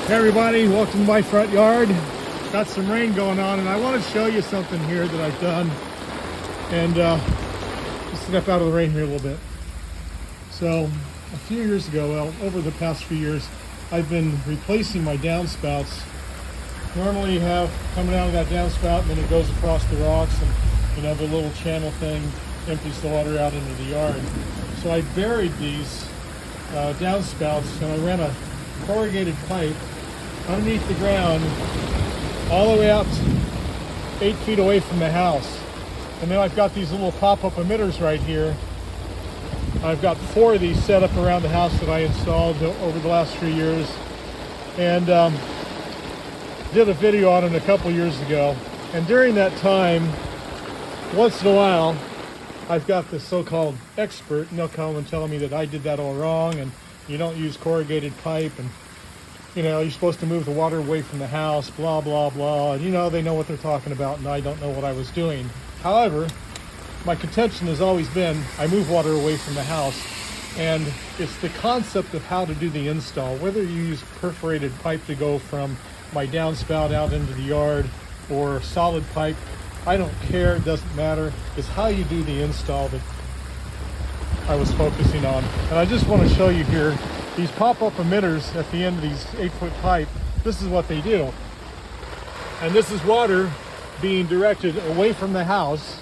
Hey everybody, welcome to my front yard. Got some rain going on and I want to show you something here that I've done. And just step out of the rain here a little bit. So a few years ago, well, over the past few years, I've been replacing my downspouts. Normally you have coming out of that downspout and then it goes across the rocks and the little channel thing empties the water out into the yard. So I buried these downspouts and I ran a corrugated pipe underneath the ground all the way out 8 feet away from the house. And then I've got these little pop-up emitters right here. I've got 4 of these set up around the house that I installed over the last few years, and did a video on it a couple years ago. And during that time, once in a while, I've got this so-called expert, and they'll come and tell me that I did that all wrong, and you don't use corrugated pipe, and you're supposed to move the water away from the house, blah, blah, blah. And they know what they're talking about, and I don't know what I was doing. However, my contention has always been I move water away from the house, and it's the concept of how to do the install. Whether you use perforated pipe to go from my downspout out into the yard or solid pipe, I don't care, it doesn't matter. It's how you do the install that I was focusing on. And I just want to show you here, these pop-up emitters at the end of these 8-foot pipe, this is what they do. And this is water being directed away from the house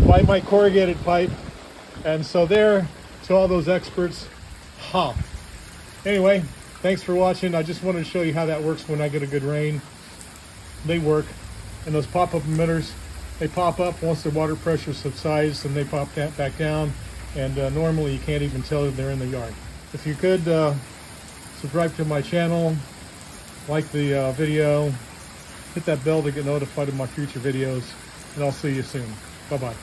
by my corrugated pipe. And so there, to all those experts, Anyway, thanks for watching. I just wanted to show you how that works when I get a good rain. They work. And those pop-up emitters, they pop up once the water pressure subsides, and they pop back down. And normally you can't even tell that they're in the yard. If you could subscribe to my channel, like the video, hit that bell to get notified of my future videos, and I'll see you soon. Bye-bye.